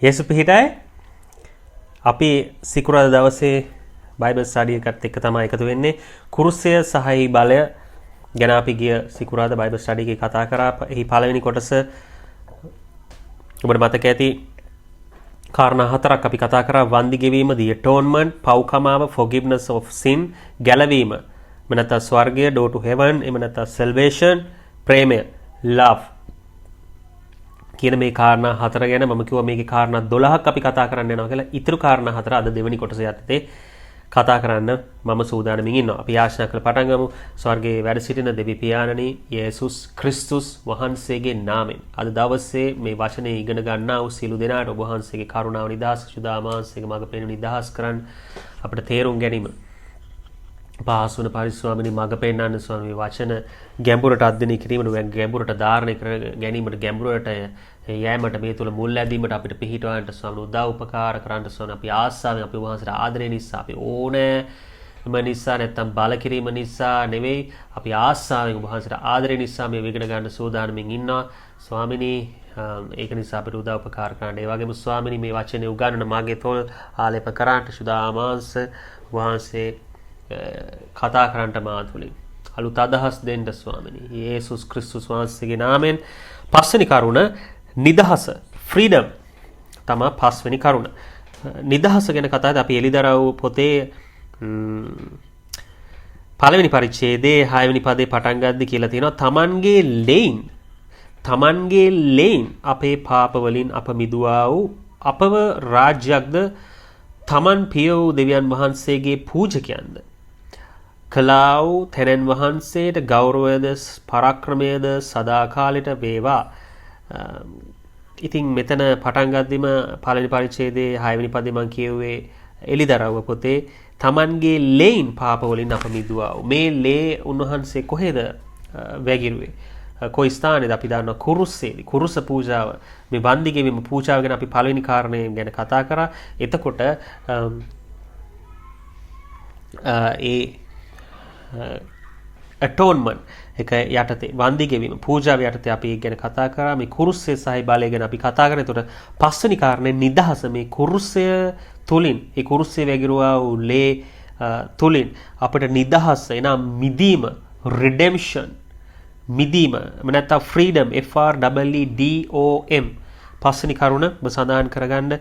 යේසු පිහිටයි අපි සිකුරාදා දවසේ බයිබල් ස්ටඩි එකත් එක්ක තමයි එකතු වෙන්නේ. කුරුසය සහයි බලය ගැන අපි ගිය සිකුරාදා බයිබල් ස්ටඩි එකේ කතා කරා. එහි පළවෙනි කොටස ඔබට මතක ඇති කාරණා හතරක් අපි කතා කරා. වන්දි ගෙවීම, the atonement, පව්කමාව, forgiveness of sin, ගැලවීම, එම නැත්නම් ස්වර්ගය, door to heaven, එම නැත්නම් salvation, ප්‍රේමය, love කියන මේ කාරණා හතර ගැන මම කිව්වා මේකේ කාරණා 12ක් අපි කතා කරන්න යනවා කියලා. ඊතුරු කාරණා හතර අද දෙවෙනි කොටස යටතේ කතා කරන්න මම සූදානමින් ඉන්නවා. අපි ආශා කරලා පටන් ගමු. ස්වර්ගයේ වැඩ සිටින දෙවි පියාණනි යේසුස් ක්‍රිස්තුස් වහන්සේගේ නාමයෙන් අද දවසේ මේ වචනේ ඉගෙන ගන්නා වූ සියලු දෙනාට ඔබ වහන්සේගේ කරුණාව නිදහස් සුදාමාංශයේ මඟ පෙනෙන නිදහස් කරන්න අපිට තේරුම් ගැනීම පාසුන පරිස්වාමිනී මඟ පෙන්වන්න ස්වාමී වචන ගැඹුරට අධ්‍යයනය කිරීමට ගැඹුරට ධාරණය කර ගැනීමට ගැඹුරට යෑමට මේ තුල මුල් ඇදීමට අපිට පිහිටවන්නට ස්වාමී උදව් උපකාර කරන්න ස්වාමී අපි ආස්සාවෙන් අපි වහන්සේට ආදරය නිසා අපි ඕනෑම නිසා නැත්තම් බල කිරීම නිසා නෙවෙයි අපි ආස්සාවෙන් වහන්සේට ආදරය නිසා මේ විගණ ගන්න සූදානමින් ඉන්නවා ස්වාමිනී. ඒක නිසා අපිට උදව් උපකාර කරන්න. ඒ වගේම ස්වාමිනී මේ වචනේ උගන්වන මාගේ තොල් ආලේප කරාන්ට සුදාමාංශ වහන්සේ කතා කරන්නට මා තුලින් අලුත් අදහස් දෙන්න ස්වාමිනී යේසුස් ක්‍රිස්තුස් වහන්සේගේ නාමයෙන්. පස්වෙනි කරුණ නිදහස, ෆ්‍රීඩම් තමයි පස්වෙනි කරුණ. නිදහස ගැන කතා කරද්දී අපි එලිදරව් පොතේ පළවෙනි පරිච්ඡේදයේ 6 වෙනි පදේ පටන් ගද්දි කියලා තියෙනවා තමන්ගේ ලේන් අපේ පාප වලින් අප මිදුවා වූ අපව රාජ්‍යයක්ද තමන් පිය වූ දෙවියන් වහන්සේගේ පූජකයන්ද කළා වූ තෙරණ වහන්සේට ගෞරවයද පරාක්‍රමයද සදාකාලෙට වේවා. ඉතින් මෙතන පටන් ගද්දිම පළවෙනි පරිච්ඡේදයේ 6 වෙනි පදේ මම කියුවේ එලිදරව් පොතේ තමන්ගේ ලේන් පාප වලින් අප මිදුවා. මේ ලේ උන්වහන්සේ කොහෙද වැගිරුවේ? කොයි ස්ථානේද? අපි දන්නවා කුරුස්සේදී. කුරුස පූජාව, මේ වන්දි ගෙවීම පූජාව ගැන අපි පළවෙනි කාරණේ ගැන කතා කරා. එතකොට ඒ atonement එක යටතේ වන්දි ගෙවීම පූජාව යටතේ අපි ඒක ගැන කතා කරා. මේ කුරුස්සේ සහයි බලය ගැන අපි කතා කරා. එතකොට පස්වෙනි කාරණේ නිදහස. මේ කුරුස්සය තුලින්, ඒ කුරුස්සේ වැගිරුවා වූ ලේ තුලින් අපිට නිදහස එනම් මිදීම, redemption මිදීම නැත්නම් freedom FREEDOM පස්වෙනි කරුණ ඔබ සඳහන් කරගන්න.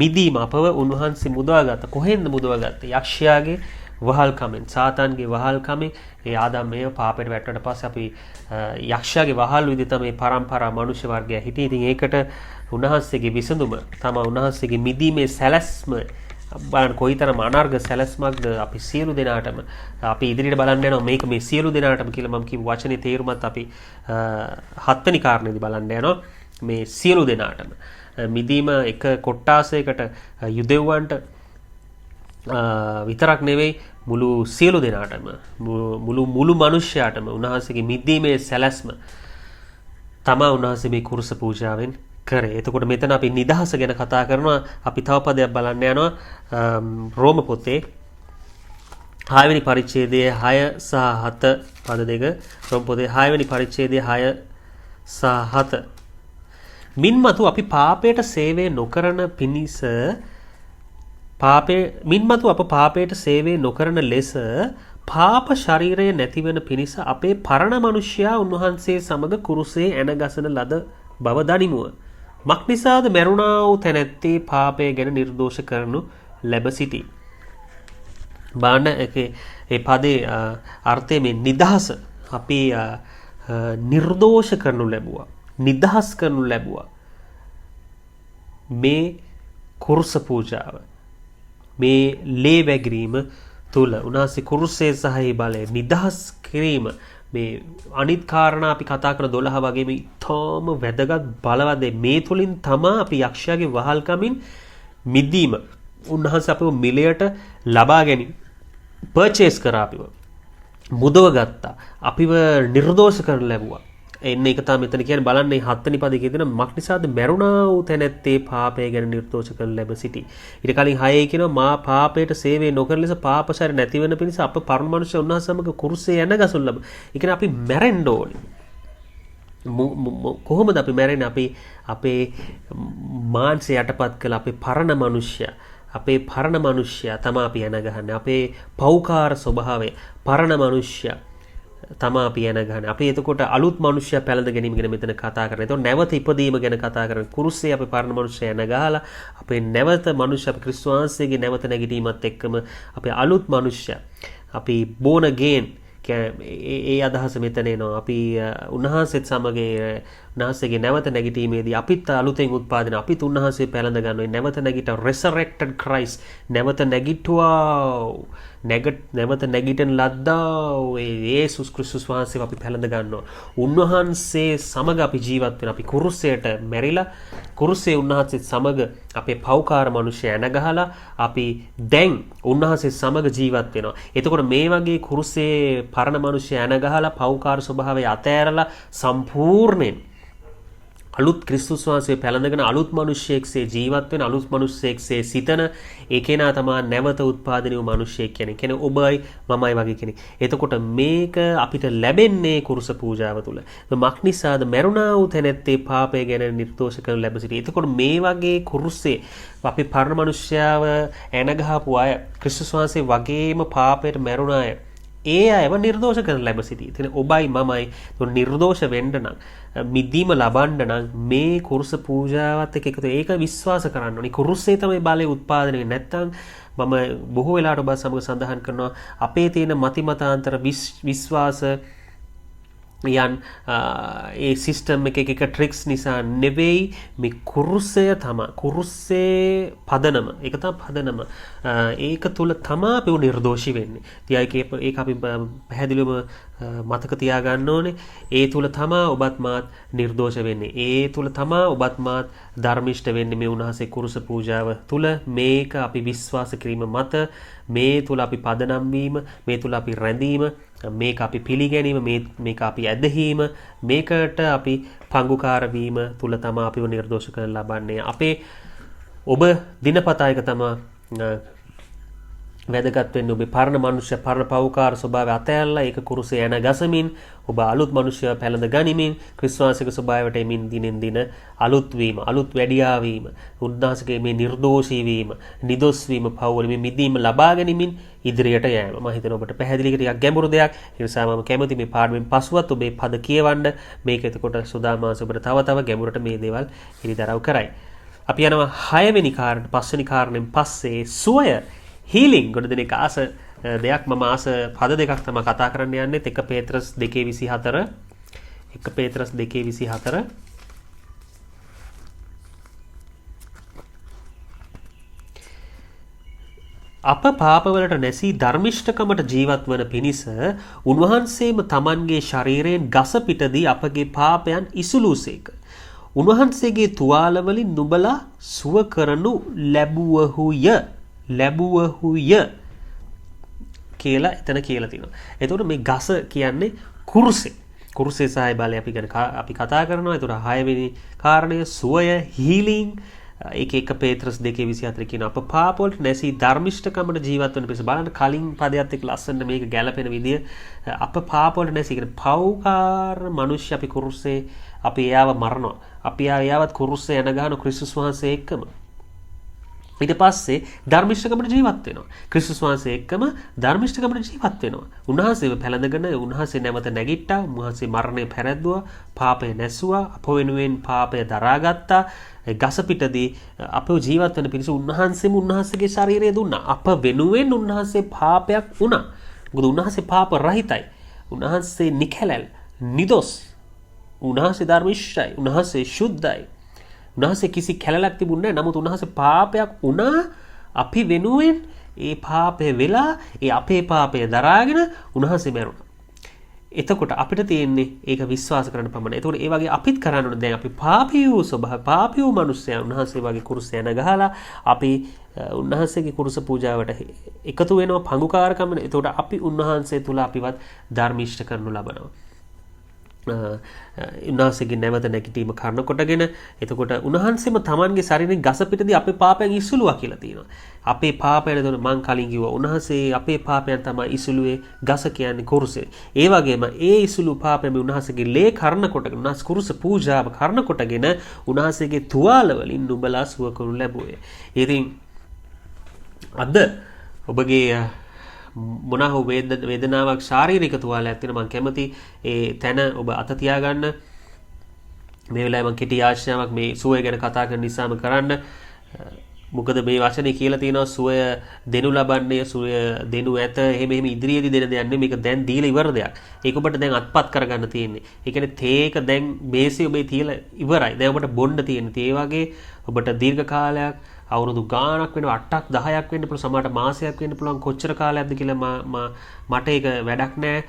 මිදීම අපව උන්වහන්සේ මුදවාගත්ත. කොහෙන්ද මුදවාගත්තේ? යක්ෂයාගේ වහල්කමෙන්, සාතන්ගේ වහල්කමෙන්. ඒ ආදම් මේව පාපයට වැටුණාට පස්සේ අපි යක්ෂයාගේ වහල් විදිහට මේ පරම්පරා මනුෂ්‍ය වර්ගය හිටියේ. ඉතින් ඒකට උන්වහන්සේගේ විසඳුම තමයි උන්වහන්සේගේ මිදීමේ සැලැස්ම. බලන්න කොයිතරම් අනර්ග සැලැස්මක්ද අපි සියලු දෙනාටම අපි ඉදිරියට බලන්න යනවා. මේක මේ සියලු දෙනාටම කියලා මම කියපු වචනේ තේරුමත් අපි 7 වෙනි කාරණේදී බලන්න යනවා. මේ සියලු දෙනාටම මිදීම එක කොට්ටාසයකට යුදෙව්වන්ට විතරක් නෙවෙයි මුළු සියලු දෙනාටම මුළු මනුෂ්‍යයාටම උන්වහන්සේගේ මිදීමේ සැලැස්ම තමයි උන්වහන්සේ මේ කුරුස පූජාවෙන් කරේ. එතකොට මෙතන අපි නිදහස ගැන කතා කරනවා. අපි තව පදයක් බලන්න යනවා. රෝම පොතේ 6 වෙනි පරිච්ඡේදයේ 6 සහ 7 පද දෙක. රෝම පොතේ 6 වෙනි පරිච්ඡේදයේ 6 සහ 7. මින්මතු අපි පාපයට සේවය නොකරන පිණිස මින්මතු අප පාපයට සේවය නොකරන ලෙස පාප ශරීරය නැතිවන පිණිස අපේ පරණ මනුෂ්‍යයා උන්වහන්සේ සමග කුරුසේ ඇනගසන ලද බව දනිමුව. මක්නිසාද මැරුණා වූ තැනැත්තේ පාපය ගැන නිර්දෝෂ කරනු ලැබ සිටි. බාන්න ඒ පදේ අර්ථය මේ නිදහස අපි නිර්දෝෂ කරනු ලැබුවා, නිදහස් කරනු ලැබුවා. මේ කුරුස පූජාව, මේ ලේ වැගිරීම තුල උන්වහන්සේ කුරුසේ සහයි බලය නිදහස් කිරීම, මේ අනිත් කාරණා අපි කතා කරන 12 වගේම ඊටම වැදගත් බලවත් මේ තුලින් තමයි අපි යක්ෂයාගේ වහල්කමින් මිදීම උන්වහන්සේ අපව මිලයට ලබා ගැනීම පර්චේස් කරා, අපිව මුදව ගත්තා, අපිව නිර්දෝෂ කරන්න ලැබුවා. එන්න එක තමයි මෙතන කියන්නේ. බලන්න මේ 7 වෙනි පදයේ කියන මක්නිසාද මැරුණා වූ තැනැත්තේ පාපය ගැන නිර්දෝෂ කරන ලැබ සිටි. ඊට කලින් 6 කියනවා මා පාපයට සේවය නොකරන ලෙස පාපශර නැතිවෙන පිණිස අප පරම මනුෂ්‍ය උන්වහන්සේ සමග කුරුසේ යන ගසුන් ලබ. ඒ කියන්නේ අපි මැරෙන්න ඕනේ. කොහොමද අපි මැරෙන්නේ? අපේ මාංශය යටපත් කළ අපේ පරණ මනුෂ්‍යයා, අපේ පරණ මනුෂ්‍යයා තමයි අපි එන ගහන්නේ. අපේ පෞකාර ස්වභාවය, පරණ මනුෂ්‍යයා තමයි අපි එන ගහන්නේ. අපි එතකොට අලුත් මනුෂ්‍යයා පැලඳ ගැනීම ගැන මෙතන කතා කරන්නේ. එතකොට නැවත ඉපදීම ගැන කතා කරන්නේ. කුරුස්සේ අපේ පරණ මනුෂ්‍යයා එන ගහලා අපේ නැවත මනුෂ්‍ය අපි ක්‍රිස්තු වහන්සේගේ නැවත නැගිටීමත් එක්කම අපේ අලුත් මනුෂ්‍යයා අපි born again ඒ අදහස මෙතන එනවා. අපි උන්වහන්සේත් සමග උන්වහන්සේගේ නැවත නැගිටීමේදී අපිත් අලුතෙන් උත්පාදනය අපිත් උන්වහන්සේ පැලඳ ගන්නවා. නැවත නැගිට resurrected Christ නැවත නැගිටුවා නැවත නැගිටින ලද්දා ඒ යේසුස් ක්‍රිස්තුස් වහන්සේ අපි පැලඳ ගන්නවා. උන්වහන්සේ සමග අපි ජීවත් වෙන අපි කුරුසයට මැරිලා කුරුසේ උන්වහන්සේ සමග අපේ පෞකාර මනුෂ්‍ය ඇන ගහලා අපි දැන් උන්වහන්සේ සමග ජීවත් වෙනවා. එතකොට මේ වගේ කුරුසේ පරණ මනුෂ්‍ය ඇන ගහලා පෞකාර ස්වභාවය අතෑරලා සම්පූර්ණයෙන් අලුත් ක්‍රිස්තුස් වහන්සේ පැලඳගෙන අලුත් මිනිස්සෙක්සේ ජීවත් වෙන අලුත් මිනිස්සෙක්සේ සිතන ඒ කෙනා තමයි නැවත උත්පාදනය වූ මිනිස්සෙක් කියන්නේ. කියන්නේ ඔබයි මමයි වගේ කෙනෙක්. එතකොට මේක අපිට ලැබෙන්නේ කුරුස පූජාව තුළ. මක්නිසාද මරුණා වූ තැනැත්තේ පාපය ගැන නිර්දෝෂ කරන ලැබ සිටි. එතකොට මේ වගේ කුරුස්සේ අපි පරණ මිනිස්යාව ඇන ගහපු අය ක්‍රිස්තුස් වහන්සේ වගේම පාපයට මැරුණ අය ඒ අයව නිර්දෝෂ කරන ලැබ සිටි. ඉතින් ඔබයි මමයි නිර්දෝෂ වෙන්න නම් මිදීම ලබන්න නම් මේ කුරුස පූජාවත් එක්ක එකතු ඒක විශ්වාස කරන්න ඕනේ. කුරුස්සේ තමයි බලය උත්පාදනය වෙන්නේ. නැත්තම් මම බොහෝ වෙලාවට ඔබ සමග සඳහන් කරනවා අපේ තියෙන මතිමතාන්තර විශ්වාස යන් ඒ සිස්ටම් එක ට්‍රික්ස් නිසා නෙවෙයි මේ කුරුසය තමයි කුරුස්සේ පදනම ඒක තමයි පදනම ඒක තුල තමයි අපි නිර්දෝෂී වෙන්නේ. ඉතින් ඒක අපි පැහැදිලිවම මතක තියාගන්න ඕනේ. ඒ තුල තමයි ඔබත් මාත් නිර්දෝෂ වෙන්නේ. ඒ තුල තමයි ඔබත් මාත් ධර්මිෂ්ඨ වෙන්නේ. මේ උන්වහන්සේ කුරුස පූජාව තුල මේක අපි විශ්වාස කිරීම මත මේ තුල අපි පදනම් වීම, මේ තුල අපි රැඳීම, මේක අපි පිළිගැනීම, මේක අපි ඇදහිීම, මේකට අපි පංගුකාර වීම තුල තමයි අපිව නිර්දෝෂ කරන ලබන්නේ. අපේ ඔබ දිනපතා එක තමයි වැදගත් වෙන්නේ. ඔබේ පරණ මනුෂ්‍ය පරණ පෞකාර ස්වභාවය අතහැරලා ඒක කුරුසේ යන ගසමින් ඔබ අලුත් මනුෂ්‍යව පැලඳ ගනිමින් ක්‍රිස්තුස්වහන්සේගේ ස්වභාවයට එමින් දිනෙන් දින අලුත් වීම, අලුත් වැඩියා වීම, උන්වහන්සේගේ මේ නිර්දෝෂී වීම, නිදොස් වීම, පවුල මේ මිදීම ලබා ගැනීමෙන් ඉදිරියට යෑම. මම හිතනවා ඔබට පැහැදිලි ටිකක් ගැඹුරු දෙයක්. ඒ නිසා මම කැමති මේ පාඩමෙන් පසුවත් ඔබේ පද කියවන්න. මේක එතකොට සුදාමාස ඔබට තව ගැඹුරට මේ දේවල් එලිදරව් කරයි. අපි යනවා 6 වෙනි කාරණේ, 5 වෙනි කාරණෙන් පස්සේ සුවය හීලිං ගොඩ දෙනෙක් ආස දෙයක් මම ආස පද දෙකක් තමයි කතා කරන්න යන්නේ. 1 පේත්‍රස් 2:24 1 පේත්‍රස් 2:24 අප පාපවලට නැසී ධර්මිෂ්ඨකමට ජීවත් වන පිණිස උන්වහන්සේම තමන්ගේ ශරීරයෙන් ගස පිටදී අපගේ පාපයන් ඉසුලූසේක. උන්වහන්සේගේ තුවාලවලින් නුඹලා සුව කරනු ලැබුවහුය කියලා එතන කියලා තියෙනවා. එතකොට මේ ගස කියන්නේ කුරුසේ සහය බලය අපි කතා කරනවා. එතකොට 6 වෙනි කාරණය සුවය හීලිං ඒක 1 පේත්‍රස් 2:24 කියන අප පාප වලට නැසී ධර්මිෂ්ඨකමට ජීවත් වෙන පිස බලන්න කලින් පදයට එක්ක ලස්සනට මේක ගැලපෙන විදිය අප පාප වලට නැසී කියන පෞකාර මිනිස්සු අපි කුරුසේ අපි එයාව මරනවා. අපි එයාවත් කුරුසේ යන ගාන ක්‍රිස්තුස් වහන්සේ එක්කම ඊට පස්සේ ධර්මිෂ්ඨකමට ජීවත් වෙනවා. ක්‍රිස්තුස් වහන්සේ එක්කම ධර්මිෂ්ඨකමට ජීවත් වෙනවා. උන්වහන්සේව පැලඳගෙන උන්වහන්සේ නැවත නැගිට්ටා. උන්වහන්සේ මරණය පැරැද්දුවා. පාපය නැසුවා. අප වෙනුවෙන් පාපය දරාගත්තා. ගස පිටදී අපව ජීවත් වෙන පිණිස උන්වහන්සේම උන්වහන්සේගේ ශරීරය දුන්නා. අප වෙනුවෙන් උන්වහන්සේ පාපයක් වුණා. මොකද උන්වහන්සේ පාප රහිතයි. උන්වහන්සේ නිකැලැල්, නිදොස්. උන්වහන්සේ ධර්මිෂ්ඨයි. උන්වහන්සේ ශුද්ධයි. උන්වහන්සේ කිසි කැලලක් තිබුණේ නැහැ. නමුත් උන්වහන්සේ පාපයක් වුණා. අපි වෙනුවෙන් ඒ පාපය වෙලා ඒ අපේ පාපය දරාගෙන උන්වහන්සේ මැරුණා. එතකොට අපිට තියෙන්නේ ඒක විශ්වාස කරන්න පමණයි. එතකොට ඒ වගේ අපිත් කරන්න ඕනේ. දැන් අපි පාපියෝ පාපියෝ මිනිස්සයා උන්වහන්සේ වගේ කුරුසය යන ගහලා අපි උන්වහන්සේගේ කුරුස පූජාවට එකතු වෙනවා පංගුකාරකම. එතකොට අපි උන්වහන්සේ තුල අපිවත් ධර්මිෂ්ඨ කරනු ලබනවා. උන්වහන්සේගේ නැවත නැගිටීම කරන කොටගෙන එතකොට උන්වහන්සේම තමන්ගේ ශරීරයෙන් ගස පිටදී අපේ පාපයන් ඉසුලුවා කියලා තියෙනවා. අපේ පාපයන් එතකොට මං කලින් කිව්වා උන්වහන්සේ අපේ පාපයන් තමයි ඉසුලුවේ ගස කියන්නේ කුරුසේ. ඒ වගේම ඒ ඉසුලු පාපයන් උන්වහන්සේගේ ලේ කරන කොටගෙන උන්වහන්සේ කුරුස පූජාව කරන කොටගෙන උන්වහන්සේගේ තුවාල වලින් නුඹලා සුව කරනු ලැබුවේ. ඉතින් අද ඔබගේ මොනවා හෝ වේදනාවක් ශාරීරික තුවාලයක් තියෙන මම කැමති ඒ තැන ඔබ අත තියාගන්න. මේ වෙලාවේ මම කෙටි ආශ්‍රයාවක් මේ සුවය ගැන කතා කරන නිසාම කරන්න. මොකද මේ වචනේ කියලා තියෙනවා සුවය දෙනු ලබන්නේ සුවය දෙනු ඇත එහෙම ඉදිරියේදී දෙන දෙයක් නෙමෙයි මේක දැන් දීලා ඉවර දෙයක්. ඒක ඔබට දැන් අත්පත් කරගන්න තියෙන්නේ. ඒ කියන්නේ තේක දැන් බේසිය ඔබේ තියලා ඉවරයි. දැන් ඔබට බොන්න තියෙන්නේ. ඒ වගේ ඔබට දීර්ඝ කාලයක් අවුරුදු ගාණක් වෙනවා 8ක් 10ක් වෙන්න පුළුවන් සමහරට මාසයක් වෙන්න පුළුවන් කොච්චර කාලයක්ද කියලා මට ඒක වැඩක් නෑ.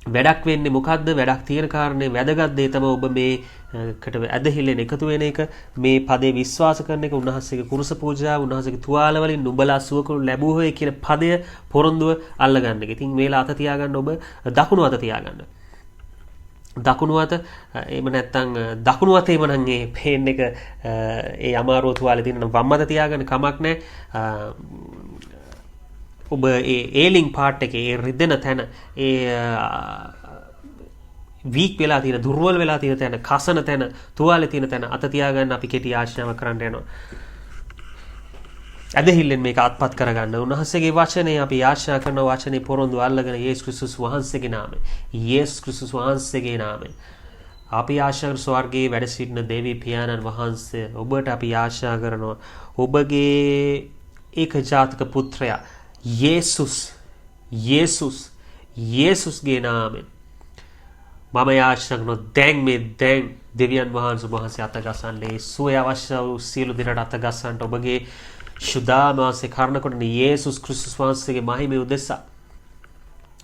වැඩක් වෙන්නේ මොකද්ද? වැඩක් තියෙන කාරණේ වැදගත් දේ තමයි ඔබ මේකට ඇදහිල්ලෙන් එකතු වෙන එක, මේ පදේ විශ්වාස කරන එක, උන්වහන්සේගේ කුරුස පූජාව, උන්වහන්සේගේ තුවාල වලින් නුඹලා සුව කරනු ලැබුවෝයි කියන පදය පොරොන්දුව අල්ලගන්න එක. ඉතින් මේලා අත තියාගන්න ඔබ දකුණු අත තියාගන්න. දකුණු අත එහෙම නැත්නම් දකුණු අතේම නම් ඒ පේන් එක ඒ අමාරුව තුවාලේ තියෙන වම් අත තියාගන්න කමක් නැහැ. ඔබ ඒ ඒලිං පාර්ට් එකේ ඒ රිදෙන තැන ඒ වීක් වෙලා තියෙන දුර්වල වෙලා තියෙන තැන කසන තැන තුවාලේ තියෙන තැන අත තියාගන්න අපි කෙටි ආශ්‍රාවක් කරන්න යනවා. ඇදහිල්ලෙන් මේක අත්පත් කරගන්න උන්වහන්සේගේ වචනේ අපි ආශා කරන වචනේ පොරොන්දු අල්ලගෙන යේසුස් ක්‍රිස්තුස් වහන්සේගේ නාමයෙන් යේසුස් ක්‍රිස්තුස් වහන්සේගේ නාමයෙන් අපි ආශා කරන ස්වර්ගයේ වැඩ සිටින දේවී පියාණන් වහන්සේ ඔබට අපි ආශා කරනවා ඔබගේ ඒකජාතක පුත්‍රයා යේසුස්ගේ නාමයෙන් මම ආශා කරනවා දැන් දෙවියන් වහන්සේ අතගසන්නේ සුවය අවශ්‍ය වූ සියලු දිනට අතගසන්නට ඔබගේ ශුද්ධාමාසේ කරනකොට යේසුස් ක්‍රිස්තුස් වහන්සේගේ මහිමය උදෙසා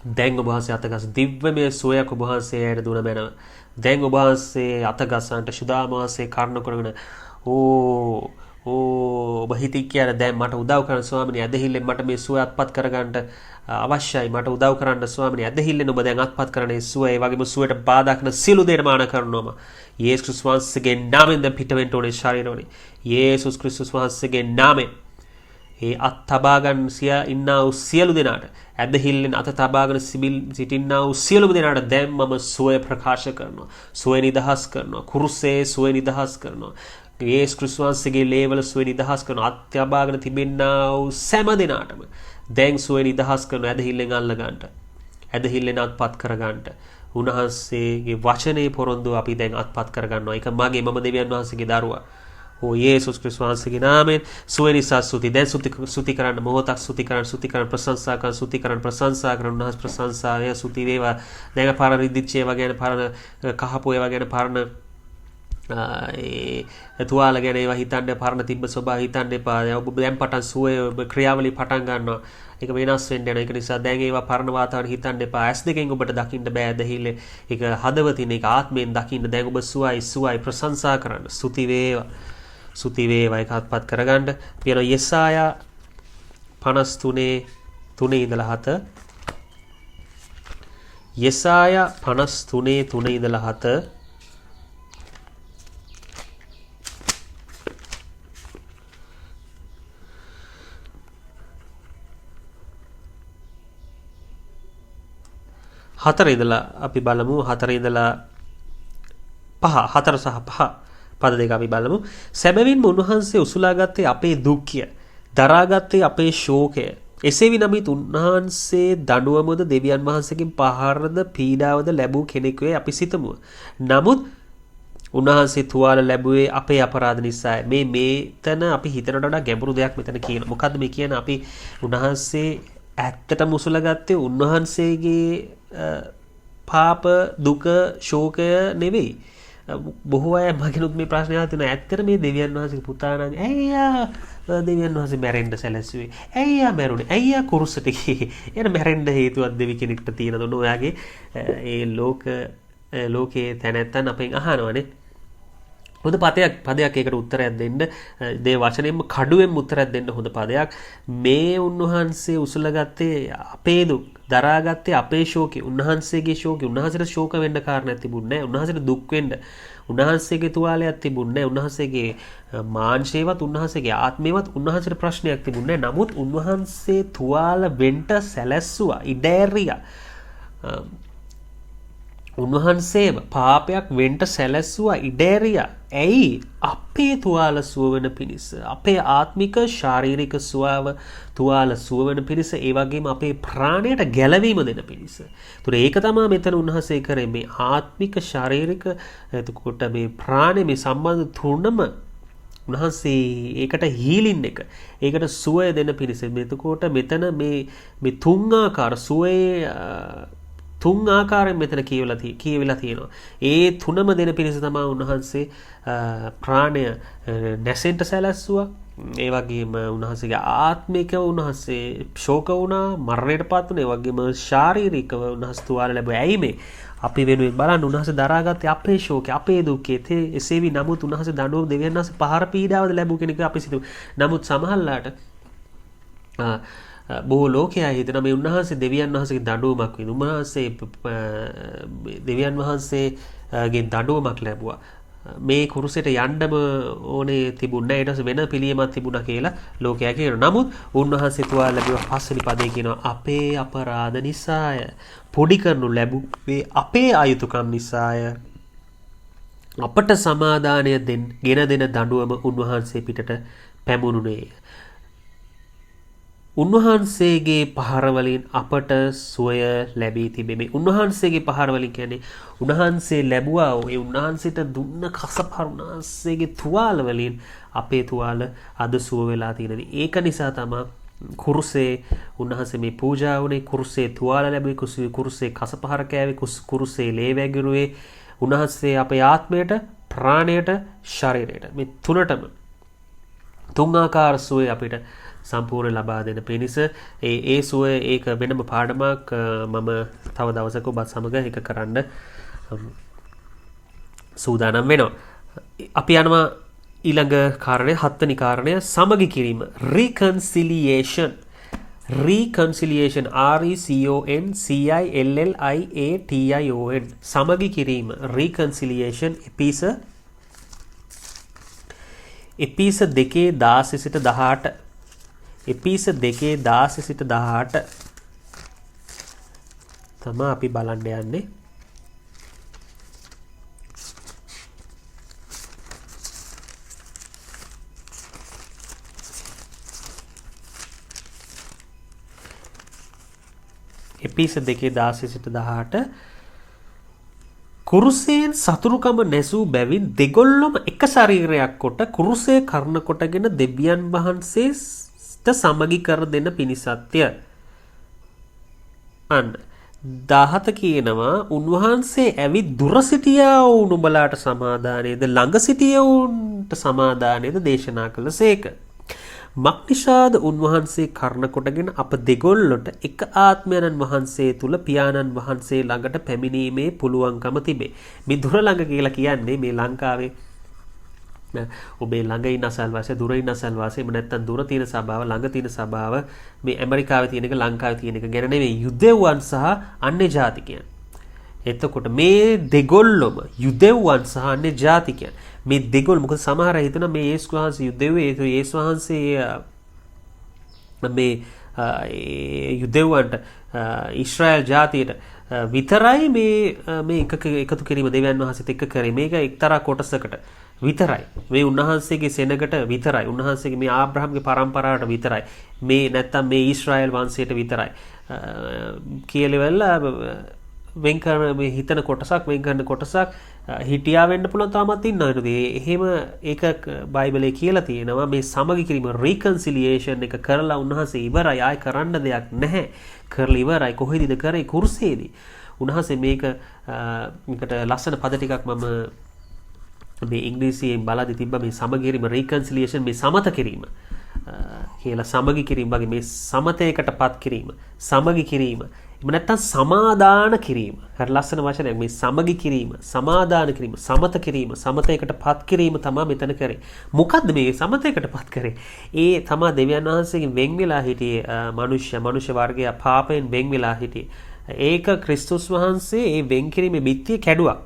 දැන් ඔබ වහන්සේ අතගස දිව්‍යමය සුවයක් ඔබ වහන්සේට දුන බැනව දැන් ඔබ වහන්සේ අතගසන්නට ශුද්ධාමාසේ කරනකොටගෙන ඔබ හිතී කියන දැන් මට උදව් කරන්න ස්වාමිනේ ඇදහිල්ලෙන් මට මේ සුවය අත්පත් කරගන්න අවශ්‍යයි මට උදව් කරන්න ස්වාමිනේ ඇදහිල්ලෙන් ඔබ දැන් අත්පත් කරන ඒ සුවය ඒ වගේම සුවයට බාධා කරන සියලු දේ මාන කරනවම යේසුස් ක්‍රිස්තුස් වහන්සේගේ නාමයෙන් දැන් පිට වෙන්න ඕනේ ශරීරවලින් යේසුස් ක්‍රිස්තුස් වහන්සේගේ නාමයෙන් ඒ අත් තබා ගන්න ඉන්නා වූ සියලු දෙනාට ඇදහිල්ලෙන් අත තබාගෙන සිටින්නා වූ සියලුම දෙනාට දැන් මම සුවය ප්‍රකාශ කරනවා සුවය නිදහස් කරනවා කුරුසේ සුවය නිදහස් කරනවා යේසුස් ක්‍රිස්තුස් වහන්සේගේ ලේවල සුවය නිදහස් කරනවා අත් තබාගෙන තිබෙන්නා වූ සෑම දෙනාටම දැන් සුවය නිදහස් කරනවා ඇදහිල්ලෙන් අල්ල ගන්නට ඇදහිල්ලෙන් අත්පත් කර ගන්නට උන්වහන්සේගේ වචනේ පොරොන්දු අපි දැන් අත්පත් කර ගන්නවා ඒක මගේ මම දෙවියන් වහන්සේගේ දරුවා යේසුස් ක්‍රිස්තුස් වහන්සේගේ නාමයෙන් සුවය නිසා ස්තුති දැන් ස්තුති කරන්න මොහොතක් ස්තුති කරන්න ප්‍රශංසා කරන්න උන්වහන්සේ ප්‍රශංසාවේ ස්තුති වේවා දැන් පරණ රිදිච්ච ඒවා ගැන පරණ කහපු ඒවා ගැන පරණ ඒ තුවාල ගැන ඒවා හිතන්න පරණ තිබ්බ ස්වභාවය හිතන්න එපා ඔබ දැන් පටන් සුවය ක්‍රියාවලිය පටන් ගන්නවා ඒක වෙනස් වෙන්න යනවා ඒක නිසා දැන් ඒවා පරණ වාතාවරණ හිතන්න එපා ඇස් දෙකෙන් ඔබට දකින්න බෑ ඇදහිල්ල ඒක හදවතින් ඒක ආත්මයෙන් දකින්න දැන් ඔබ සුවයි ප්‍රශංසා කරන්න ස්තුති වේවා ඒක අත්පත් කරගන්න පියන යෙසායා 53:3 ඉඳලා 7 යෙසායා 53:3 ඉඳලා 7 4 ඉඳලා අපි බලමු 4 ඉඳලා 5 4 සහ 5 පද දෙක අපි බලමු සැබවින්ම උන්වහන්සේ උසුලාගත්තේ අපේ දුක්ඛය දරාගත්තේ අපේ ශෝකය එසේ විනමිත් උන්වහන්සේ දඬුවමද දෙවියන් වහන්සේගෙන් පහරද පීඩාවද ලැබූ කෙනෙකුයි අපි සිතමු නමුත් උන්වහන්සේ තුවාල ලැබුවේ අපේ අපරාධ නිසායි මේතන අපි හිතනට වඩා ගැඹුරු දෙයක් මෙතන කියන මොකද්ද මේ කියන අපි උන්වහන්සේ ඇත්තටම උසුලාගත්තේ උන්වහන්සේගේ පාප දුක ශෝකය නෙවෙයි බොහෝ අය මගෙනුත් මේ ප්‍රශ්නය අහලා තියෙනවා ඇත්තට මේ දෙවියන් වහන්සේගේ පුතා නම් ඇයි දෙවියන් වහන්සේ මැරෙන්න සැලැස්සුවේ ඇයි මැරුණේ ඇයි කුරුසට ගියේ එන මැරෙන්න හේතුවක් දෙවි කෙනෙක්ට තියෙනද ඔයාගේ ඒ ලෝකයේ තැනැත්තන් අපෙන් අහනවනේ හොඳ පදයක් ඒකට උත්තරයක් දෙන්න දේ වචනයෙන්ම කඩුවෙන් උත්තරයක් දෙන්න හොඳ පදයක් මේ උන්වහන්සේ උසලගත්තේ අපේ දුක් දරාගත්තේ අපේ ශෝකේ උන්වහන්සේගේ ශෝකේ උන්වහන්සේට ශෝක වෙන්න කාරණයක් තිබුණේ නැහැ උන්වහන්සේට දුක් වෙන්න උන්වහන්සේගේ තුවාලයක් තිබුණේ නැහැ උන්වහන්සේගේ මාංශේවත් උන්වහන්සේගේ ආත්මේවත් උන්වහන්සේට ප්‍රශ්නයක් තිබුණේ නැහැ නමුත් උන්වහන්සේ තුවාල වෙන්න සැලැස්සුවා ඉඩෑරියා උන්වහන්සේ පාපයක් වෙන්ට සැලැස්සුවා ඉඩෑරියා ඇයි අපේ තුවාල සුවවන පිණිස අපේ ආත්මික ශාරීරික සුවාව තුවාල සුවවන පිණිස ඒ වගේම අපේ ප්‍රාණයට ගැලවීම දෙන පිණිස. ඒතර ඒක තමයි මෙතන උන්වහන්සේ කරේ මේ ආත්මික ශාරීරික එතකොට මේ ප්‍රාණය මේ සම්බන්ධ තුනම උන්වහන්සේ ඒකට හීලින් එක ඒකට සුවය දෙන පිණිස. එතකොට මෙතන මේ තුන් ආකාර සුවයේ තුන් ආකාරයෙන් මෙතන කියවිලා තියෙනවා. ඒ තුනම දෙන පිණිස තමයි උන්වහන්සේ ප්‍රාණය නැසෙන්ට සැලැස්සුවා. ඒ වගේම උන්වහන්සේගේ ආත්මික උන්වහන්සේ ශෝක වුණා, මරණයටපත් වුණා. ඒ වගේම ශාරීරිකව උන්වහන්සේ තුවාල ලැබුවා. ඇයි මේ? අපි වෙනුවෙන් බලන්න උන්වහන්සේ දරාගත්තේ අපේ ශෝකේ, අපේ දුකේ. එසේ වි නමුත් උන්වහන්සේ දඬුවම් දෙවියන් වහන්සේ පහර පීඩාවද ලැබුව කෙනෙක් අපි සිතමු. නමුත් සමහරලාට බොහෝ ලෝකයා හිතන මේ උන්වහන්සේ දෙවියන් වහන්සේගේ දඬුවමක් විඳ උන්වහන්සේ දෙවියන් වහන්සේගේ දඬුවමක් ලැබුවා මේ කුරුසෙට යන්නම ඕනේ තිබුණා ඊට පස්සේ වෙන පිළියමක් තිබුණා කියලා ලෝකයා කියනවා. නමුත් උන්වහන්සේ තුවාල ලැබුවා පස්වෙනි පදේ කියනවා අපේ අපරාධ නිසාය පොඩි කරනු ලැබුවේ අපේ අයුතුකම් නිසාය අපට සමාදානය ගෙන දෙන දඬුවම උන්වහන්සේ පිටට පැමුණුනේ. උන්වහන්සේගේ පහරවලින් අපට සුවය ලැබී තිබෙමි. උන්වහන්සේගේ පහරවලින් කියන්නේ උන්වහන්සේ ලැබුවා ඒ උන්වහන්සේට දුන්න කසපහර උන්වහන්සේගේ තුවාල වලින් අපේ තුවාල අද සුව වෙලා තියෙනවා. ඒක නිසා තමයි කුරුසේ උන්වහන්සේ මේ පූජා වුණේ කුරුසේ තුවාල ලැබුවේ කුරුසේ කසපහර කෑවේ කුරුසේ ලේ වැගිරුවේ උන්වහන්සේ අපේ ආත්මයට ප්‍රාණයට ශරීරයට මේ තුනටම තුන් ආකාර සුවය අපිට සම්පූර්ණ ලබා දෙන පිණිස ඒ සුවය ඒක වෙනම පාඩමක් මම තව දවසක ඔබත් සමග එක කරන්න සූදානම් වෙනවා. අපි යනවා ඊළඟ කාරණය 7 වෙනි කාරණය සමගි කිරීම reconciliation RECONCILLIATION සමගි කිරීම reconciliation එපිස 2:16 සිට 18 එපිස 2:16 සිට 18 තමයි අපි බලන්න යන්නේ. එපිස 2:16 සිට 18 කුරුසයෙන් සතුරුකම නැසූ බැවින් දෙගොල්ලොම එක ශරීරයක් කොට කුරුසය කර්ණ කොටගෙන දෙවියන් වහන්සේ සමගි කර දෙන පිණිසත්ය. අන්න 17 කියනවා උන්වහන්සේ ඇවිත් දුර සිටියා වූ නුඹලාට සමාදානයේද ළඟ සිටියවුන්ට සමාදානයේද දේශනා කළසේක. මක්නිෂාද උන්වහන්සේ කර්ණ කොටගෙන අප දෙගොල්ලොට එක ආත්මයන්න් වහන්සේ තුල පියාණන් වහන්සේ ළඟට පැමිණීමේ පුළුවන්කම තිබේ. මේ දුර ළඟ කියලා කියන්නේ මේ ලංකාවේ ඔබේ ළඟ ඉන්න අසල්වාසය දුර ඉන්න අසල්වාසය එහෙම නැත්නම් දුර තියෙන සභාව ළඟ තියෙන සභාව මේ ඇමරිකාවේ තියෙන එක ලංකාවේ තියෙන එක ගැන නෙවෙයි යුදෙව්වන් සහ අන්‍ය ජාතිකයන්. එතකොට මේ දෙගොල්ලොම යුදෙව්වන් සහ අන්‍ය ජාතිකයන් මේ දෙගොල්ල මොකද සමහර අය හිතනවා මේ යේසුස් වහන්සේ යුදෙව්වේ යේසුස් වහන්සේ මේ යුදෙව්වන්ට ඊශ්‍රායල් ජාතියට විතරයි මේ එකතු කිරීම දෙවියන් වහන්සේත් එක්ක කරේ. මේක එක්තරා කොටසකට විතරයි. මේ උන්වහන්සේගේ සෙනගට විතරයි. උන්වහන්සේගේ මේ ආබ්‍රහම්ගේ පරම්පරාවට විතරයි. මේ නැත්තම් මේ ඊශ්‍රායල් වංශයට විතරයි. කියලා වෙන් කරන මේ හිතන කොටසක් වෙන් කරන කොටසක් හිටියා වෙන්න පුළුවන් තාමත් ඉන්නවා නේද? එහෙම ඒක බයිබලයේ කියලා තියෙනවා මේ සමගි කිරීම reconciliation එක කරලා උන්වහන්සේ ඉවරයි ආය කරන්න දෙයක් නැහැ. කරලා ඉවරයි. කොහෙදද කරේ? කුරුසේදී. උන්වහන්සේ මේකට ලස්සන පද ටිකක් මම මේ ඉංග්‍රීසියෙන් බලද්දි තිබ්බ මේ සමගි කිරීම reconciliation මේ සමත කිරීම කියලා සමගි කිරීම වගේ මේ සමතයකටපත් කිරීම සමගි කිරීම එහෙම නැත්නම් සමාදාන කිරීම. හරි ලස්සන වචනයක් මේ සමගි කිරීම, සමාදාන කිරීම, සමත කිරීම, සමතයකටපත් කිරීම තමයි මෙතන කරේ. මොකද්ද මේ සමතයකටපත් කරේ? ඒ තමයි දෙවියන් වහන්සේගෙන් වෙන් වෙලා හිටියේ මනුෂ්‍ය වර්ගය පාපයෙන් වෙන් වෙලා හිටියේ. ඒක ක්‍රිස්තුස් වහන්සේ ඒ වෙන් කිරීමේ බිත්තිය කැඩුවා.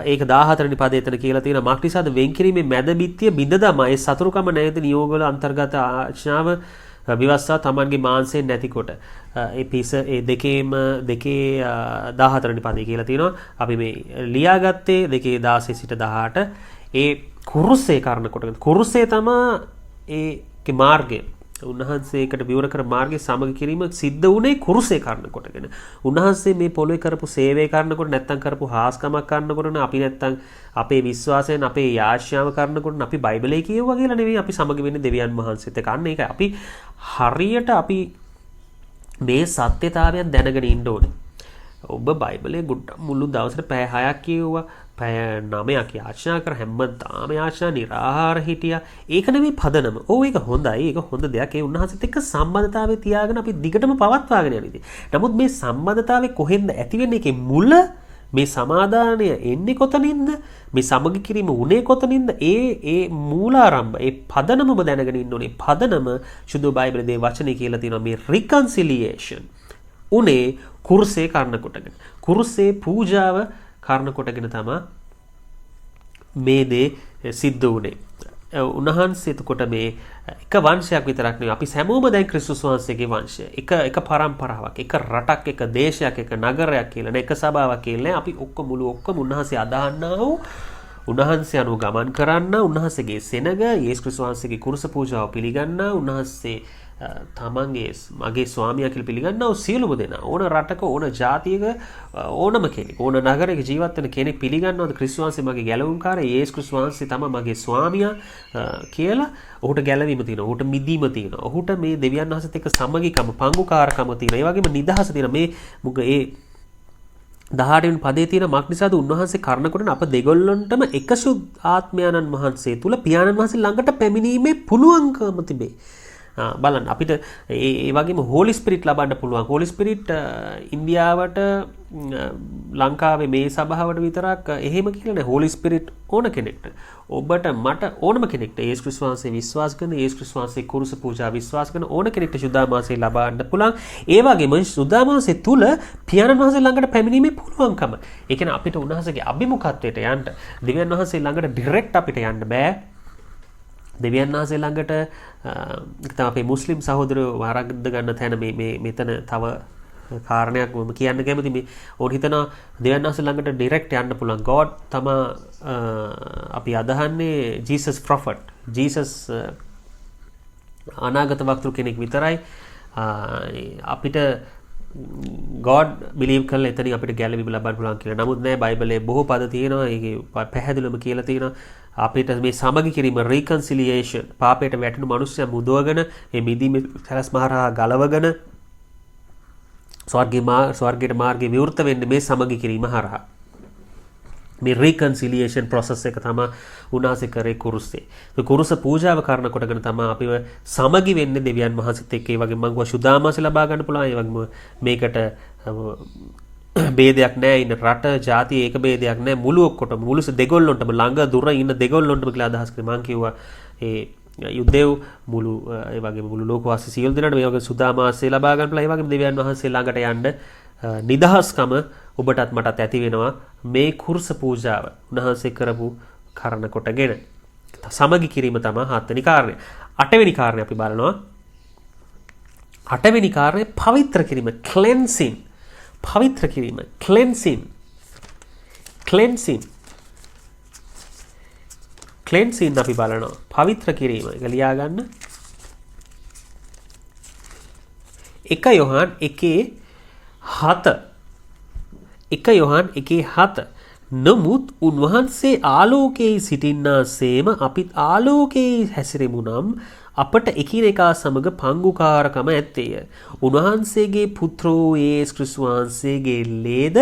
ඒක 14 වෙනි පදයේ එතන කියලා තියෙනවා මාක්ටිසාද වෙන් කිරීමේ මැද බිත්තිය බිඳ දමා ඒ සතුරුකම නැවත නියෝගවල අන්තර්ගත ආඥාව විවස්ථා තමන්ගේ මාංශයෙන් නැතිකොට ඒ පිස ඒ දෙකේ 14 වෙනි පදයේ කියලා තියෙනවා අපි මේ ලියාගත්තේ 2:16 සිට 18 ඒ කුරුසේ කරන කොට කුරුසේ තමයි ඒකේ මාර්ගය උන්වහන්සේකට විවර කර මාර්ගයේ සමග කිරීම සිද්ධ වුණේ කුරුසේ කරන කොටගෙන. උන්වහන්සේ මේ පොළොවේ කරපු සේවය කරනකොට නැත්තම් කරපු හාස්කමක් කරනකොට අපි නැත්තම් අපේ විශ්වාසයෙන් අපේ යාඥාව කරනකොට අපි බයිබලයේ කියවුවා කියලා නෙවෙයි අපි සමග වෙන්නේ දෙවියන් වහන්සේත් එක්ක. අන්න ඒක අපි හරියට අපි මේ සත්‍යතාවයන් දැනගෙන ඉන්න ඕනේ. ඔබ බයිබලයේ මුළු දවසට පැය 6ක් කියවුවා. පැය 9ක් යාඥා කර හැමදාම යාඥා නිරාහාර හිටියා. ඒක නෙමෙයි පදනම. ඒක හොඳයි. ඒක හොඳ දෙයක්. ඒ උන්වහන්සේත් එක්ක සම්බන්ධතාවය තියාගෙන අපි දිගටම පවත්වාගෙන යන ඉතින්. නමුත් මේ සම්බන්ධතාවය කොහෙන්ද ඇති වෙන්නේ? ඒකේ මුල මේ සමාදානය එන්නේ කොතනින්ද? මේ සමගි කිරීම උනේ කොතනින්ද? ඒ මූලාරම්භ ඒ පදනමම දැනගෙන ඉන්න ඕනේ. පදනම සුදු බයිබලයේ දේ වචනේ කියලා තියෙනවා මේ රිකන්සිලියේෂන්. උනේ කුරුසේ කරන කොටගෙන. කුරුසේ පූජාව කරන කොටගෙන තමයි මේ දේ සිද්ධ වුණේ. උන්වහන්සේ එතකොට මේ එක වංශයක් විතරක් නෙවෙයි අපි හැමෝම දැන් ක්‍රිස්තුස් වහන්සේගේ වංශය. එක පරම්පරාවක්, එක රටක්, එක දේශයක්, එක නගරයක් කියලා නේ, එක සභාවක් කියලා අපි ඔක්කොම උන්වහන්සේ අදහන්නා වූ උන්වහන්සේ අනුව ගමන් කරන්න, උන්වහන්සේගේ සෙනග, යේසුස් ක්‍රිස්තුස් වහන්සේගේ කුරුස පූජාව පිළිගන්න, උන්වහන්සේ තමන්ගේ මගේ ස්වාමියා කියලා පිළිගන්නව සියලුම දෙනා ඕන රටක ඕන ජාතියක ඕනම කෙනෙක් ඕන නගරයක ජීවත් වෙන කෙනෙක් පිළිගන්නවද ක්‍රිස්තුස් වහන්සේ මගේ ගැලවුම්කාරයා යේසුස් ක්‍රිස්තුස් වහන්සේ තමයි මගේ ස්වාමියා කියලා ඔහුට ගැලවීම තියෙනවා ඔහුට මිදීම තියෙනවා ඔහුට මේ දෙවියන් වහන්සේත් එක්ක සමගිකම පංගුකාරකම තියෙනවා ඒ වගේම නිදහස තියෙනවා මේ මුග ඒ 18 වෙනි පදයේ තියෙන මක්නිසාද උන්වහන්සේ කරනකොට අප දෙගොල්ලන්ටම එකසු ආත්මයන්න් වහන්සේ තුල පියාණන් වහන්සේ ළඟට පැමිණීමේ පුළුවන්කම තිබේ බලන්න අපිට ඒ වගේම හෝලි ස්පිරිට් ලබන්න පුළුවන්. හෝලි ස්පිරිට් ඉන්දියාවට ලංකාවේ මේ සභාවට විතරක් එහෙම කියලා නෑ. හෝලි ස්පිරිට් ඕන කෙනෙක්ට. ඔබට මට ඕනම කෙනෙක්ට යේසුස් ක්‍රිස්තුස් වහන්සේ විශ්වාස කරන යේසුස් ක්‍රිස්තුස් වහන්සේ කුරුස පූජා විශ්වාස කරන ඕන කෙනෙක්ට සුද්ධාමාසය ලබන්න පුළුවන්. ඒ වගේම සුද්ධාමාසය තුල පියාණන් වහන්සේ ළඟට පැමිණීමේ පුළුවන්කම. ඒ කියන්නේ අපිට උන්වහන්සේගේ අභිමුඛත්වයට යන්න දෙවියන් වහන්සේ ළඟට ඩිරෙක්ට් අපිට යන්න බෑ. දෙවියන් වහන්සේ ළඟට තමයි අපේ මුස්ලිම් සහෝදරයෝ ආරාධනා ගන්න තැන මේ මෙතන තව කාරණයක් මම කියන්න කැමති මේ ඕන හිතනවා දෙවියන් වහන්සේ ළඟට ඩිරෙක්ට් යන්න පුළුවන් God තමයි අපි අදහන්නේ ජීසස් ප්‍රොෆට් ජීසස් අනාගත වක්තෘ කෙනෙක් විතරයි අපිට God believe කරලා එතනින් අපිට ගැලවීම ලබන්න පුළුවන් කියලා. නමුත් නෑ බයිබලයේ බොහෝ පද තියෙනවා. ඒකේ පැහැදිලිවම කියලා තියෙනවා අපිට මේ සමගි කිරීම reconciliation පාපයට වැටෙන මිනිස්සයා මුදවගෙන මේ මිදීමේ සැලැස්මහරහා ගලවගෙන ස්වර්ගයේ මාර්ගේ විවෘත වෙන්නේ මේ සමගි කිරීම හරහා. මේ reconciliation process එක තමයි උන්වහන්සේ කරේ කුරුසේ. ඒ කුරුස පූජාව කරන කොටගෙන තමයි අපිව සමගි වෙන්නේ දෙවියන් වහන්සේත් එක්ක. ඒ වගේම මම කිව්වා සුදාමාසය ලබා ගන්න පුළුවන්. ඒ වගේම මේකට ભેදයක් නැහැ ඉන්න රට ජාතිය ඒක ભેදයක් නැහැ මුළු ඔක්කොටම මුළු දෙගොල්ලොන්ටම ළඟ දුර ඉන්න දෙගොල්ලොන්ටම කියලා අදහස් කරේ මම කිව්වා ඒ යුදෙව් මුළු ඒ වගේම මුළු ලෝකවාසී සියලු දෙනාට මේ වගේ සුදාමාසය ලබා ගන්න පුළුවන්. ඒ වගේම දෙවියන් වහන්සේ ළඟට යන්න නිදහස්කම ඔබටත් මටත් ඇති වෙනවා මේ කුරුස පූජාව උන්වහන්සේ කරපු කරන කොටගෙන සමගි කිරීම තමයි 7 වෙනි කාරණය. 8 වෙනි කාරණය අපි බලනවා. 8 වෙනි කාරණය පවිත්‍ර කිරීම cleansing පවිත්‍ර කිරීම cleansing අපි බලනවා පවිත්‍ර කිරීම එක ලියා ගන්න 1 යොහන් 1:7 නමුත් උන්වහන්සේ ආලෝකයේ සිටින්නාseම අපිත් ආලෝකයේ හැසිරෙමු නම් අපට එකිනෙකා සමග පංගුකාරකම ඇත්තේය. උන්වහන්සේගේ පුත්‍රෝ යේසුස් ක්‍රිස්තුස් වහන්සේගේ ලේද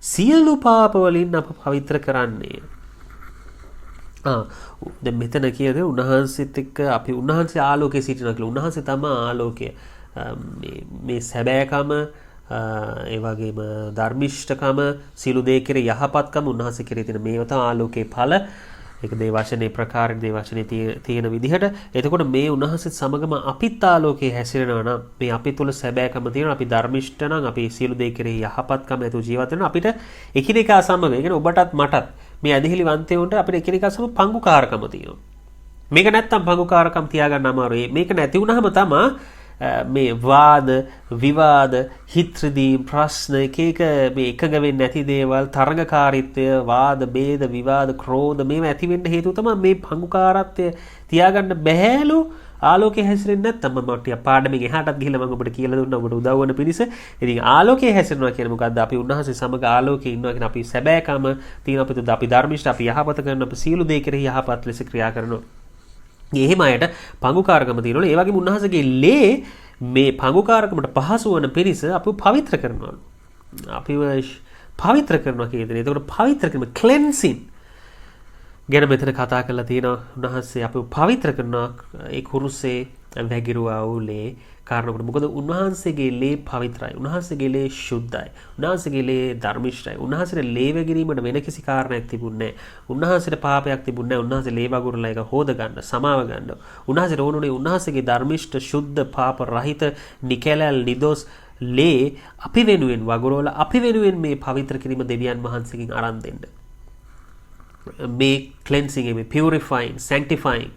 සියලු පාප වලින් අප පවිත්‍ර කරන්නේ. දැන් මෙතන කියන්නේ උන්වහන්සේත් එක්ක අපි උන්වහන්සේ ආලෝකයේ සිටිනවා කියලා. උන්වහන්සේ තමයි ආලෝකය. මේ සැබෑකම ඒ වගේම ධර්මිෂ්ඨකම සියලු දේ කෙරේ යහපත්කම උන්වහන්සේ කෙරේ තියෙන මේව තමයි ආලෝකයේ ඵල. ඒක දේ වචනේ ප්‍රකාරයෙන් දේ වචනේ තියෙන විදිහට. එතකොට මේ උන්වහන්සේත් සමගම අපිත් ආලෝකයේ හැසිරෙනවා නම් මේ අපි තුල සැබෑකම තියෙනවා. අපි ධර්මිෂ්ඨ නම් අපි සියලු දේ කෙරේ යහපත්කම ඇතුව ජීවත් වෙනවා. අපිට එකිනෙකා සමග, ඒ කියන්නේ ඔබටත් මටත් මේ ඇදහිලි වන්තයන්ට අපිට එකිනෙකා සමග පංගුකාරකම තියෙනවා. මේක නැත්තම් පංගුකාරකම් තියාගන්න අමාරුයි. මේක නැති වුනහම තමයි මේ වාද විවාද හිත්‍රදීම් ප්‍රශ්න එක මේ එකග වෙන්නේ නැති දේවල් තරඟකාරීත්වය වාද ભેද විවාද ක්‍රෝධ මේවා ඇති වෙන්න හේතුව තමයි මේ පංගුකාරත්වය තියාගන්න බැහැලු ආලෝකයේ හැසිරෙන්නේ නැත්නම් මම ටික පාඩමින් එහාටත් ගිහිල්ලා මම ඔබට කියලා දුන්නා ඔබට උදව් වෙන පිණිස. ඉතින් ආලෝකයේ හැසිරෙනවා කියන්නේ මොකද්ද? අපි උන්වහන්සේ සමග ආලෝකයේ ඉන්නවා කියන අපි සැබෑකම තියෙන අපිට අපි ධර්මිෂ්ඨ අපි යහපත කරන අපි සියලු දේ කෙරෙහි යහපත් ලෙස ක්‍රියා කරනවා. එහෙම අයට පංගුකාරකම තියෙනවලු. ඒ වගේම උන්වහන්සේගේ ලේ මේ පංගුකාරකමට පහසු වන පිරිස අපිව පවිත්‍ර කරනවා. අපිව පවිත්‍ර කරනවා කියන දේ. ඒකට පවිත්‍ර කිරීම ක්ලෙන්සින් ගැන මෙතන කතා කරලා තියෙනවා. උන්වහන්සේ අපිව පවිත්‍ර කරනවා ඒ කුරුසේ වැගිරුවා වූ ලේ කාරණාවකට. මොකද උන්වහන්සේගේ ලේ පවිත්‍රයි. උන්වහන්සේගේ ලේ ශුද්ධයි. උන්වහන්සේගේ ලේ ධර්මිෂ්ඨයි. උන්වහන්සේට ලේ වැගිරීමට වෙන කිසි කාරණයක් තිබුණේ නැහැ. උන්වහන්සේට පාපයක් තිබුණේ නැහැ. උන්වහන්සේ ලේ වගුරලා ඒක හොද ගන්න, සමාව ගන්න. උන්වහන්සේට ඕනුනේ උන්වහන්සේගේ ධර්මිෂ්ඨ ශුද්ධ පාප රහිත නිකැලල් නිදොස් ලේ අපි වෙනුවෙන් වගුරවලා අපි වෙනුවෙන් මේ පවිත්‍ර කිරීම දෙවියන් වහන්සේගෙන් අරන් දෙන්න. මේ cleansing මේ purifying sanctifying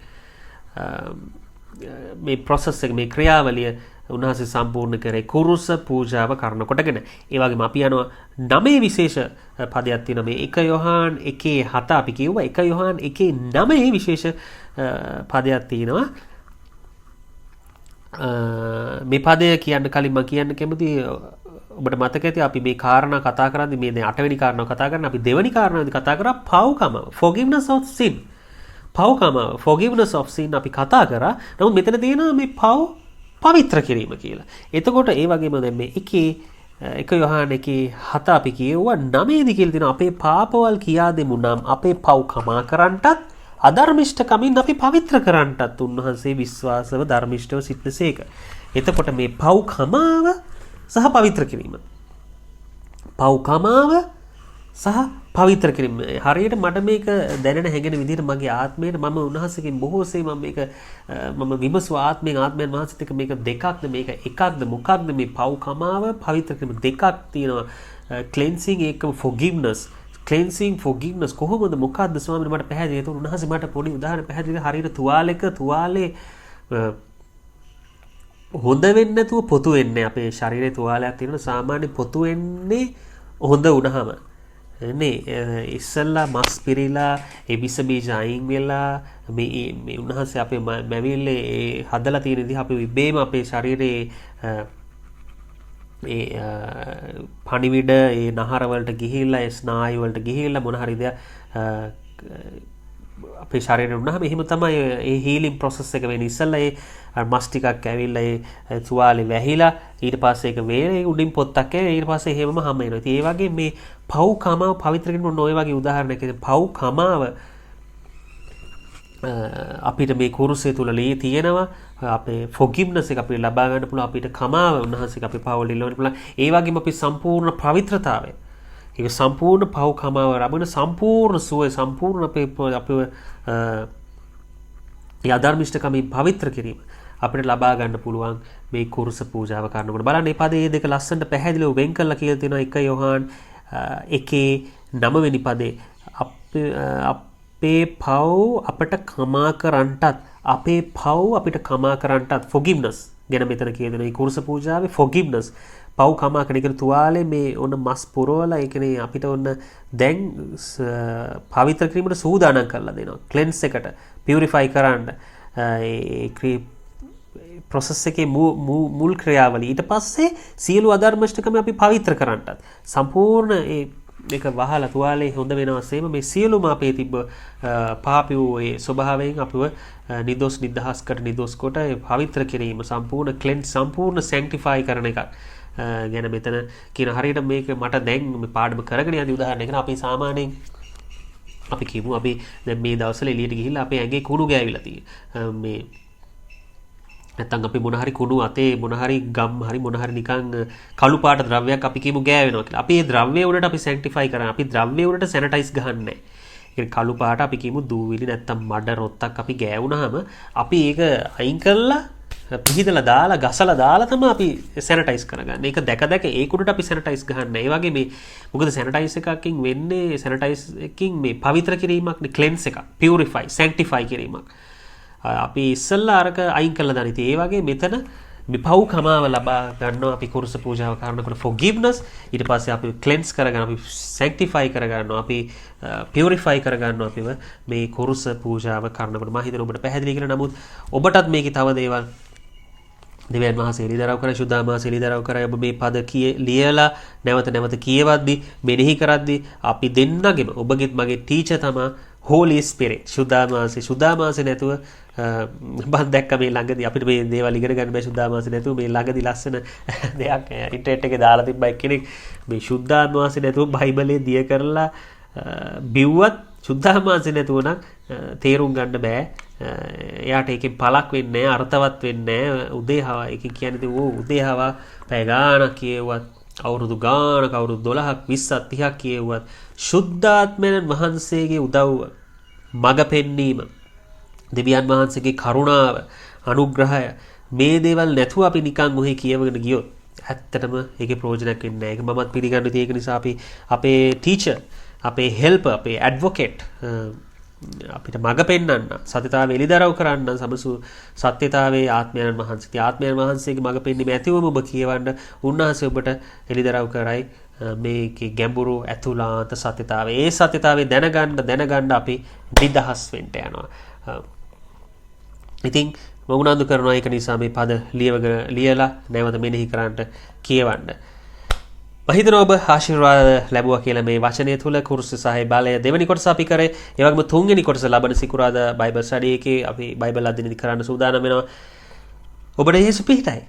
මේ process එක මේ ක්‍රියාවලිය උන්වහන්සේ සම්පූර්ණ කරේ කුරුස පූජාව කරන කොටගෙන. ඒ වගේම අපි යනවා 9 විශේෂ පදයක් තියෙනවා. මේ 1 යොහාන් 1:7 අපි කියුවා 1 යොහාන් 1:9 විශේෂ පදයක් තියෙනවා. මේ පදය කියන්න කලින් මම කියන්න කැමති ඔබට මතක ඇති අපි මේ කාරණා කතා කරද්දී මේ දැන් 8 වෙනි කාරණාව කතා කරන අපි දෙවෙනි කාරණාවදී කතා කරා පව්කම forgiveness of sin. පව්කම forgiveness of sin අපි කතා කරා. නමුත් මෙතන තියෙනවා මේ පවිත්‍ර කිරීම කියලා. එතකොට ඒ වගේම දැන් මේ 1 යොහාන 1:7 අපි කියුවා 9 දී කියලා තියෙනවා අපේ පාපවල් කියා දෙමු නම් අපේ පව් කමා කරන්නටත් අධර්මිෂ්ඨකමින් අපි පවිත්‍ර කරන්නටත් උන්වහන්සේ විශ්වාසව ධර්මිෂ්ඨව සිටසේක. එතකොට මේ පව් කමාව සහ පවිත්‍ර කිරීම. පව් කමාව සහ පවිත්‍ර කිරීම. හරියට මට මේක දැනෙන හැඟෙන විදිහට මගේ ආත්මයට මම උන්වහන්සේගෙන් බොහෝසේ මම විමසුව ආත්මයෙන් ආත්මයන් වහන්සේත් එක්ක මේක දෙකක්ද මේක එකක්ද මොකක්ද මේ පව් කමාව පවිත්‍ර කිරීම දෙකක් තියෙනවා. cleansing එකම forgiveness cleansing forgiveness කොහොමද මොකක්ද ස්වාමීනි මට පැහැදිලි. ඒක උන්වහන්සේ මට පොඩි උදාහරණ පැහැදිලි හරියට තුවාලේ හොඳ වෙන්නේ නැතුව පොතු වෙන්නේ අපේ ශරීරයේ තුවාලයක් තියෙනවා. සාමාන්‍ය පොතු වෙන්නේ හොඳ වුණාම නේ ඉස්සල්ලා මස් පිරීලා ඒ විස බීජ අයින් වෙලා මේ උන්වහන්සේ අපේ මැවිල්ලේ හදලා තියෙන විදිහ අපි ඉබේම අපේ ශරීරයේ ඒ පණිවිඩ ඒ නහර වලට ගිහිල්ලා ඒ ස්නායු වලට ගිහිල්ලා මොන හරි දෙයක් අපේ ශරීරේ වුණාම එහෙම තමයි ඒ හීලින් ප්‍රොසෙස් එක වෙන්නේ. ඉස්සල්ලා ඒ මස් ටිකක් ඇවිල්ලා ඒ තුවාලේ වැහිලා ඊට පස්සේ ඒක වේලේ උඩින් පොත්තක් ඇවිල්ලා ඊට පස්සේ එහෙමම හැම වෙනවා. ඉතින් ඒ වගේ මේ පව් කමාව පවිත්‍ර කරන ඔය වගේ උදාහරණයක් පව් කමාව අපිට මේ කුරුසේ තුල ලී තියෙනවා. අපේ forgiveness එක අපිට ලබා ගන්න පුළුවන්. අපිට කමාව උන්වහන්සේක අපේ පව් ලිලවන්න පුළුවන්. ඒ වගේම අපි සම්පූර්ණ පවිත්‍රතාවය ඒක සම්පූර්ණ පව් කමාව ලැබෙන සම්පූර්ණ සුවය සම්පූර්ණ අපේ යධර්මිෂ්ඨකමින් පවිත්‍ර කිරීම අපිට ලබා ගන්න පුළුවන් මේ කුරුස පූජාව කරනකොට. බලන්න මේ පදේ දෙක ලස්සනට පැහැදිලිව වෙන් කරලා කියලා තියෙනවා. 1 යොහාන් 1:9 වෙනි පදේ අපේ පව් අපට කමා කරන්නටත් අපේ පව් අපිට කමා කරන්නටත් forgiveness ගැන මෙතන කියන මේ කුරුස පූජාවේ forgiveness පව් කමා කරන එක තුවාලේ මේ ඔන්න මස් පුරවලා ඒ කියන්නේ අපිට ඔන්න දැන් පවිත්‍ර කිරීමට සූදානම් කරලා දෙනවා. cleanse එකට purify කරන්න ඒ process එකේ මුල් ක්‍රියාවලිය. ඊට පස්සේ සියලු අධර්මෂ්ඨකම අපි පවිත්‍ර කරන්නටත් සම්පූර්ණ මේක වහලා තුවාලේ හොඳ වෙනවාseම මේ සියලුම අපේ තිබ්බ පාපී වූ ඒ ස්වභාවයෙන් අපිව නිදොස් නිදහස් කර නිදොස් කොට පවිත්‍ර කිරීම සම්පූර්ණ cleanse සම්පූර්ණ sanctify කරන එකක් ගැන මෙතන කියන හරියට මේක මට දැන් මේ පාඩම කරගෙන යන උදාහරණයකට අපි සාමාන්‍යයෙන් අපි කියමු අපි දැන් මේ දවස්වල එළියට ගිහිල්ලා අපේ ඇඟේ කුණු ගෑවිලා තියෙනවා. මේ නැත්නම් අපි මොන හරි කුණු අතේ මොන හරි ගම් හරි මොන හරි නිකන් කළු පාට ද්‍රව්‍යයක් අපි කියමු ගෑවෙනවා කියලා. අපි ඒ ද්‍රව්‍ය උඩට අපි සැන්ක්ටිෆයි කරනවා. අපි ද්‍රව්‍ය උඩට සැනිටයිස් ගහන්නේ නැහැ. ඒ කළු පාට අපි කියමු දූවිලි නැත්නම් මඩ රොත්තක් අපි ගෑවුනහම අපි ඒක අයින් කරලා පිහිදලා දාලා ගසලා දාලා තමයි අපි සැනිටයිස් කරගන්නේ. ඒක දැක දැක ඒක උඩට අපි සැනිටයිස් ගහන්නේ. ඒ වගේ මේ මොකද සැනිටයිස් එකකින් වෙන්නේ සැනිටයිස් එකකින් මේ පවිත්‍ර කිරීමක් නේ, ක්ලෙන්ස් එකක්, පියුරිෆයි, සැන්ක්ටිෆයි කිරීමක්. අපි ඉස්සල්ලා අරක අයින් කළා දාන. ඉතින් ඒ වගේ මෙතන මේ පව් කමාව ලබා ගන්නවා අපි කුරුස පූජාව කරනකොට forgiveness. ඊට පස්සේ අපි ක්ලෙන්ස් කරගන්න, අපි සැන්ක්ටිෆයි කරගන්නවා, අපි පියුරිෆයි කරගන්නවා අපිව මේ කුරුස පූජාව කරනකොට. මම හිතනවා ඔබට පැහැදිලි කියලා. නමුත් ඔබටත් මේකේ තව දේවල් දෙවියන් වහන්සේ එළිදරව් කරයි, සුද්ධා වහන්සේ එළිදරව් කරයි. ඔබ මේ පද ලියලා නැවත නැවත කියවද්දි, මෙනෙහි කරද්දි අපි දෙන්නගෙම ඔබගෙත් මගේ ටීචර් තමයි Holy Spirit. සුද්ධා වහන්සේ නැතුව මම දැක්ක මේ ළඟදී අපිට මේ දේවල් ඉගෙන ගන්න බෑ. සුද්ධා වහන්සේ නැතුව මේ ළඟදී ලස්සන දෙයක් ඉන්ටර්නෙට් එකේ දාලා තිබ්බා කෙනෙක්. මේ සුද්ධා වහන්සේ නැතුව බයිබලේ දිය කරලා බිව්වත් සුද්ධා වහන්සේ නැතුව නම් තේරුම් ගන්න බෑ. එයාට ඒකෙන් පළක් වෙන්නේ නැහැ, අර්ථවත් වෙන්නේ නැහැ. උදේ හවා ඒක කියන්නේ උදේ හවා පැය ගාණක් කියෙව්වත්, අවුරුදු ගාණක්, අවුරුදු 12ක් 20ක් 30ක් කියෙව්වත් සුද්ධාත්මයන් වහන්සේගේ උදව්ව, මඟ පෙන්වීම, දෙවියන් වහන්සේගේ කරුණාව, අනුග්‍රහය, මේ දේවල් නැතුව අපි නිකන් ඔහේ කියවගෙන ගියොත් ඇත්තටම ඒකේ ප්‍රයෝජනයක් වෙන්නේ නැහැ. ඒක මමත් පිළිගන්නවා. ඒක නිසා අපි අපේ ටීචර්, අපේ හෙල්පර්, අපේ ඇඩ්වොකේට් අපිට මඟ පෙන්වන්න, සත්‍යතාවය එළිදරව් කරන්න සමසු සත්‍යතාවයේ ආත්මයන් වහන්සේ. ආත්මයන් වහන්සේගේ මඟ පෙන්වීම ඇතිවම ඔබ කියවන්න උන්වහන්සේ ඔබට එළිදරව් කරයි මේකේ ගැඹුරු ඇතුළාන්ත සත්‍යතාවය. ඒ සත්‍යතාවය දැනගන්න අපි නිදහස් වෙන්න යනවා. ඉතින් මම උනන්දු කරනවා ඒක නිසා මේ පද ලියලා නැවත මෙනෙහි කරන්න, කියවන්න. මහිතනවා ඔබ ආශිර්වාද ලැබුවා කියලා මේ වචනය තුල. කුරුස සහය බලය දෙවෙනි කොටස අපි කරේ. ඒ වගේම තුන්වෙනි කොටස ලබන සිකුරාදා බයිබල් ස්ටඩි එකේ අපි බයිබල් අධ්‍යයනය කරන්න සූදානම් වෙනවා. ඔබට යේසු පිහිටයි.